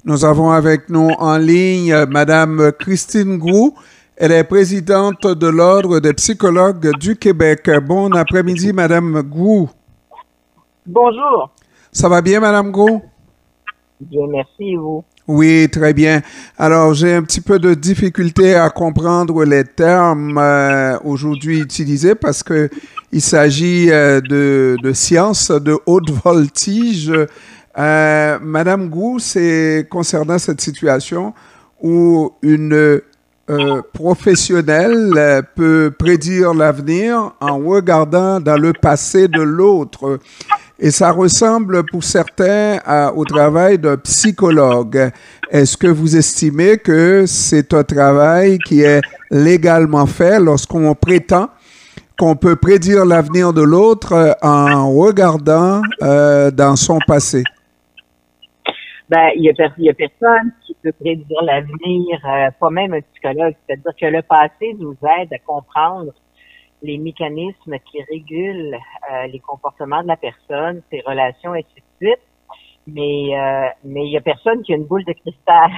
Nous avons avec nous en ligne Madame Christine Groux. Elle est présidente de l'Ordre des psychologues du Québec. Bon après-midi, Madame Groux. Bonjour. Ça va bien, Madame Groux? Bien, merci, et vous? Oui, très bien. Alors, j'ai un petit peu de difficulté à comprendre les termes aujourd'hui utilisés parce que il s'agit de sciences de haute voltige. Madame Groux, c'est concernant cette situation où une professionnelle peut prédire l'avenir en regardant dans le passé de l'autre. Et ça ressemble pour certains au travail d'un psychologue. Est-ce que vous estimez que c'est un travail qui est légalement fait lorsqu'on prétend qu'on peut prédire l'avenir de l'autre en regardant dans son passé? Ben, il y a personne qui peut prédire l'avenir, pas même un psychologue. C'est-à-dire que le passé nous aide à comprendre les mécanismes qui régulent les comportements de la personne, ses relations, et ainsi de suite. Mais il y a personne qui a une boule de cristal.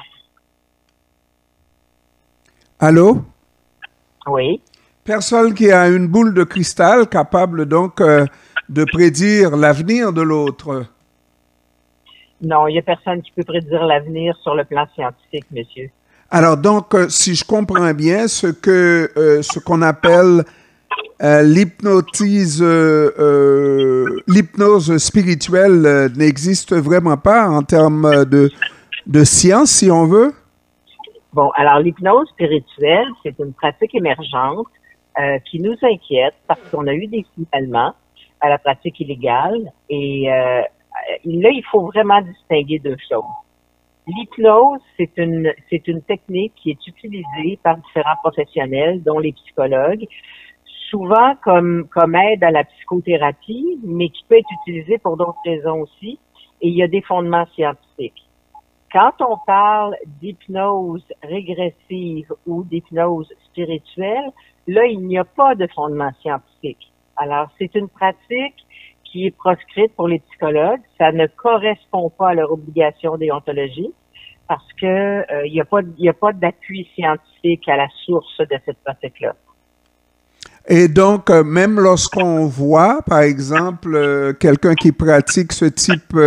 Allô? Oui. Personne qui a une boule de cristal capable donc de prédire l'avenir de l'autre. Non, il y a personne qui peut prédire l'avenir sur le plan scientifique, monsieur. Alors donc, si je comprends bien, ce qu'on appelle l'hypnose spirituelle n'existe vraiment pas en termes de science, si on veut? Bon, alors l'hypnose spirituelle, c'est une pratique émergente qui nous inquiète parce qu'on a eu des signalements à la pratique illégale et là, il faut vraiment distinguer deux choses. L'hypnose, c'est une technique qui est utilisée par différents professionnels, dont les psychologues, souvent comme aide à la psychothérapie, mais qui peut être utilisée pour d'autres raisons aussi, et il y a des fondements scientifiques. Quand on parle d'hypnose régressive ou d'hypnose spirituelle, là, il n'y a pas de fondement scientifique. Alors, c'est une pratique qui est proscrite pour les psychologues. Ça ne correspond pas à leur obligation déontologique parce que il y a pas d'appui scientifique à la source de cette pratique-là. Et donc, même lorsqu'on voit, par exemple, quelqu'un qui pratique ce type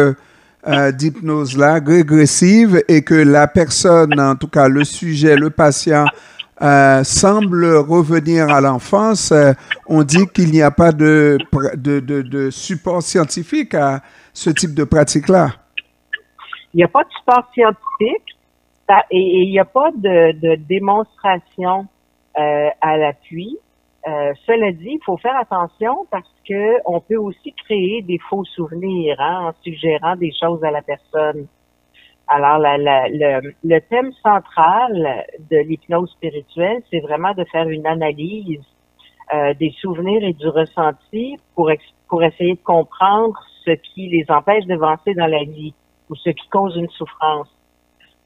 d'hypnose-là, régressive, et que la personne, en tout cas le sujet, le patient, semble revenir à l'enfance, on dit qu'il n'y a pas de support scientifique à ce type de pratique-là. Il n'y a pas de support scientifique et il n'y a pas de démonstration à l'appui. Cela dit, il faut faire attention parce que on peut aussi créer des faux souvenirs en suggérant des choses à la personne. Alors, le thème central de l'hypnose spirituelle, c'est vraiment de faire une analyse des souvenirs et du ressenti pour essayer de comprendre ce qui les empêche d'avancer dans la vie ou ce qui cause une souffrance.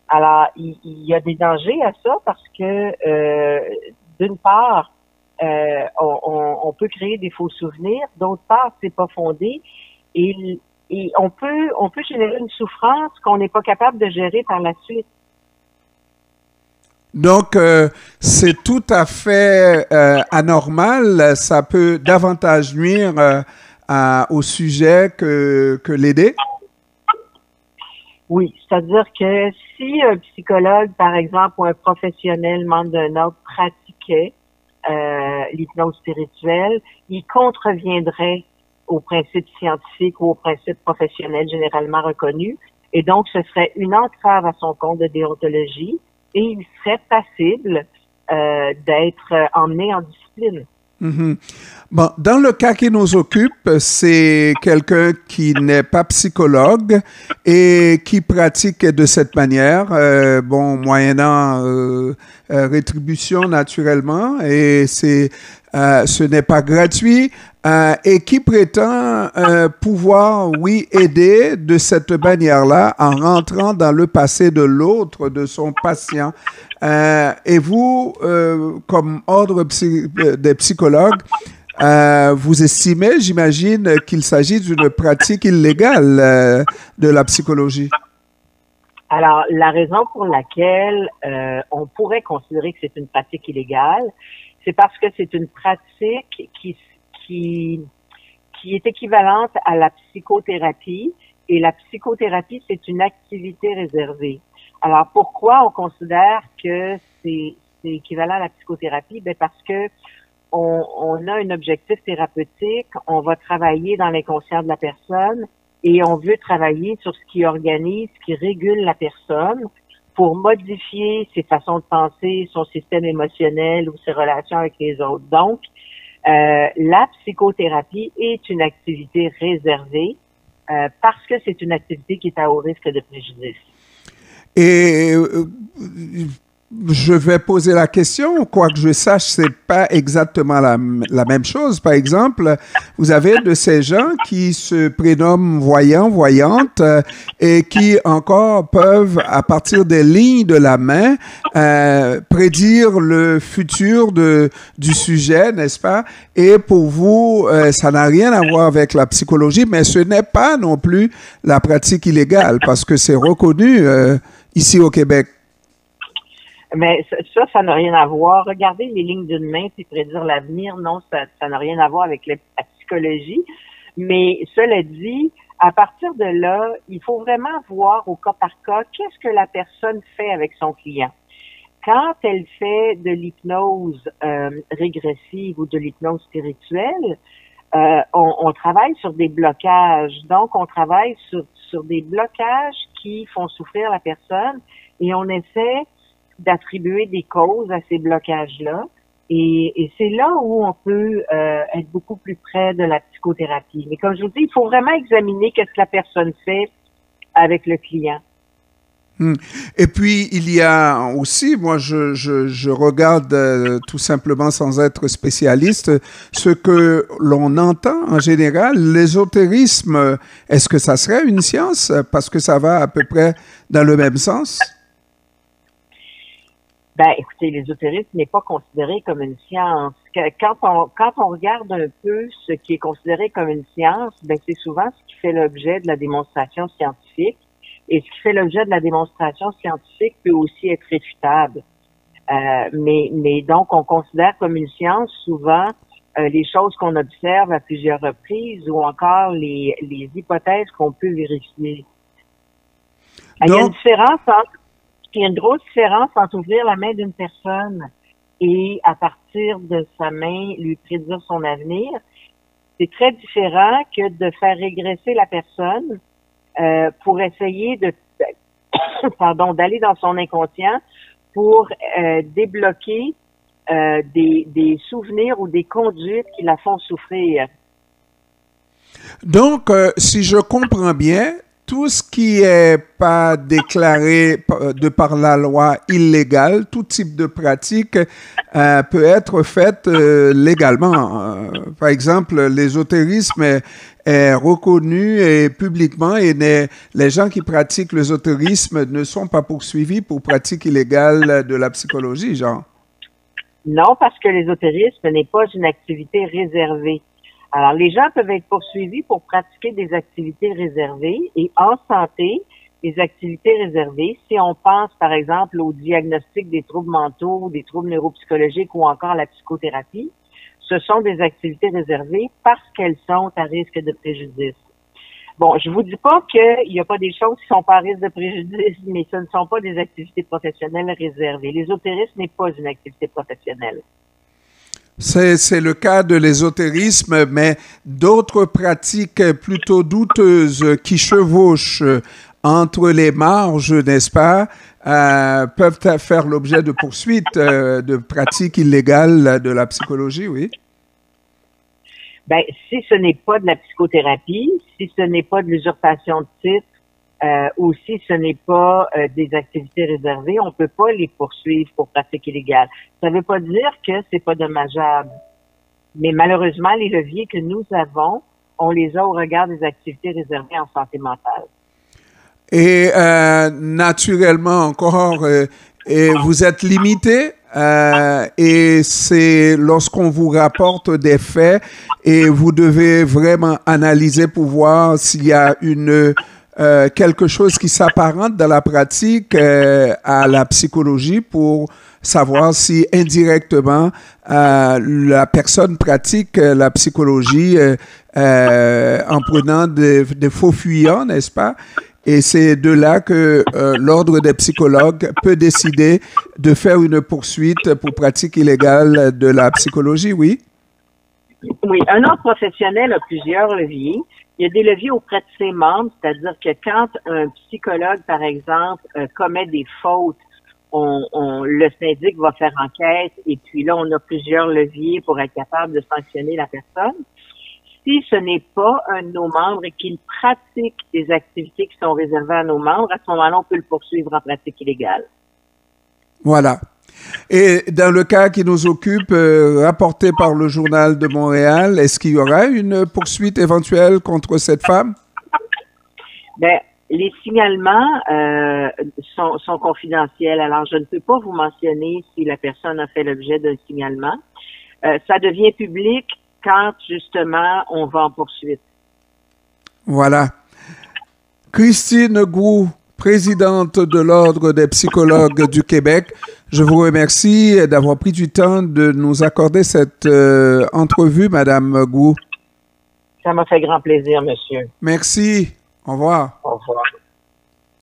Alors, il y a des dangers à ça parce que, d'une part, on peut créer des faux souvenirs, d'autre part, c'est pas fondé et on peut générer une souffrance qu'on n'est pas capable de gérer par la suite. Donc, c'est tout à fait anormal. Ça peut davantage nuire au sujet que l'aider? Oui, c'est-à-dire que si un psychologue, par exemple, ou un professionnel membre d'un ordre pratiquait l'hypnose spirituelle, il contreviendrait aux principes scientifiques ou aux principes professionnels généralement reconnus. Et donc, ce serait une entrave à son compte de déontologie et il serait passible d'être emmené en discipline. Mm-hmm. Bon, dans le cas qui nous occupe, c'est quelqu'un qui n'est pas psychologue et qui pratique de cette manière, moyennant rétribution naturellement, et ce n'est pas gratuit, et qui prétend pouvoir, oui, aider de cette manière-là en rentrant dans le passé de l'autre, de son patient. Et vous, comme ordre des psychologues, vous estimez, j'imagine, qu'il s'agit d'une pratique illégale de la psychologie? Alors, la raison pour laquelle on pourrait considérer que c'est une pratique illégale, c'est parce que c'est une pratique qui est équivalente à la psychothérapie, et la psychothérapie, c'est une activité réservée. Alors, pourquoi on considère que c'est équivalent à la psychothérapie? Ben parce que on a un objectif thérapeutique, on va travailler dans l'inconscient de la personne et on veut travailler sur ce qui organise, ce qui régule la personne pour modifier ses façons de penser, son système émotionnel ou ses relations avec les autres. Donc, la psychothérapie est une activité réservée parce que c'est une activité qui est à haut risque de préjudice. Et je vais poser la question, quoi que je sache, c'est pas exactement la même chose. Par exemple, vous avez de ces gens qui se prénomment voyants, voyantes, et qui encore peuvent, à partir des lignes de la main, prédire le futur du sujet, n'est-ce pas? Et pour vous, ça n'a rien à voir avec la psychologie, mais ce n'est pas non plus la pratique illégale, parce que c'est reconnu ici au Québec. Mais ça n'a rien à voir. Regarder les lignes d'une main puis prédire l'avenir, non, ça n'a rien à voir avec la psychologie. Mais cela dit, à partir de là, il faut vraiment voir au cas par cas qu'est-ce que la personne fait avec son client. Quand elle fait de l'hypnose régressive ou de l'hypnose spirituelle, on travaille sur des blocages. Donc, on travaille sur des blocages qui font souffrir la personne et on essaie d'attribuer des causes à ces blocages-là. Et c'est là où on peut être beaucoup plus près de la psychothérapie. Mais comme je vous dis, il faut vraiment examiner qu'est-ce que la personne fait avec le client. Et puis, il y a aussi, moi, je regarde tout simplement sans être spécialiste, ce que l'on entend en général, l'ésotérisme. Est-ce que ça serait une science? Parce que ça va à peu près dans le même sens? Ben, écoutez, l'ésotérisme n'est pas considéré comme une science. Quand on regarde un peu ce qui est considéré comme une science, ben, c'est souvent ce qui fait l'objet de la démonstration scientifique. Et ce qui fait l'objet de la démonstration scientifique peut aussi être réfutable. Mais donc, on considère comme une science souvent les choses qu'on observe à plusieurs reprises ou encore les hypothèses qu'on peut vérifier. Donc, il y a une grosse différence entre ouvrir la main d'une personne et à partir de sa main lui prédire son avenir. C'est très différent que de faire régresser la personne pour essayer d'aller dans son inconscient pour débloquer des souvenirs ou des conduites qui la font souffrir. Donc, si je comprends bien, tout ce qui est pas déclaré de par la loi illégal, tout type de pratique peut être faite légalement. Par exemple, l'ésotérisme est reconnu et publiquement et les gens qui pratiquent l'ésotérisme ne sont pas poursuivis pour pratique illégale de la psychologie, genre. Non, parce que l'ésotérisme n'est pas une activité réservée. Alors, les gens peuvent être poursuivis pour pratiquer des activités réservées et en santé, les activités réservées, si on pense par exemple au diagnostic des troubles mentaux, des troubles neuropsychologiques ou encore la psychothérapie, ce sont des activités réservées parce qu'elles sont à risque de préjudice. Bon, je vous dis pas qu'il n'y a pas des choses qui sont pas à risque de préjudice, mais ce ne sont pas des activités professionnelles réservées. L'ésotérisme n'est pas une activité professionnelle. C'est le cas de l'ésotérisme, mais d'autres pratiques plutôt douteuses qui chevauchent entre les marges, n'est-ce pas, peuvent faire l'objet de poursuites de pratiques illégales de la psychologie, oui? Ben, si ce n'est pas de la psychothérapie, si ce n'est pas de l'usurpation de titre, ou si ce n'est pas des activités réservées, on peut pas les poursuivre pour pratique illégale. Ça ne veut pas dire que c'est pas dommageable. Mais malheureusement, les leviers que nous avons, on les a au regard des activités réservées en santé mentale. Et naturellement encore, et vous êtes limité et c'est lorsqu'on vous rapporte des faits et vous devez vraiment analyser pour voir s'il y a une quelque chose qui s'apparente dans la pratique à la psychologie pour savoir si indirectement la personne pratique la psychologie en prenant des faux fuyants, n'est-ce pas? Et c'est de là que l'Ordre des psychologues peut décider de faire une poursuite pour pratique illégale de la psychologie, oui? Oui, un ordre professionnel a plusieurs leviers. Il y a des leviers auprès de ses membres, c'est-à-dire que quand un psychologue, par exemple, commet des fautes, le syndic va faire enquête et puis là, on a plusieurs leviers pour être capable de sanctionner la personne. Si ce n'est pas un de nos membres et qu'il pratique des activités qui sont réservées à nos membres, à ce moment-là, on peut le poursuivre en pratique illégale. Voilà. Et dans le cas qui nous occupe, rapporté par le Journal de Montréal, est-ce qu'il y aura une poursuite éventuelle contre cette femme? Ben, les signalements sont confidentiels. Alors, je ne peux pas vous mentionner si la personne a fait l'objet d'un signalement. Ça devient public quand, justement, on va en poursuite. Voilà. Christine Groux, présidente de l'Ordre des psychologues du Québec, je vous remercie d'avoir pris du temps de nous accorder cette entrevue, Madame Groux. Ça m'a fait grand plaisir, monsieur. Merci. Au revoir. Au revoir.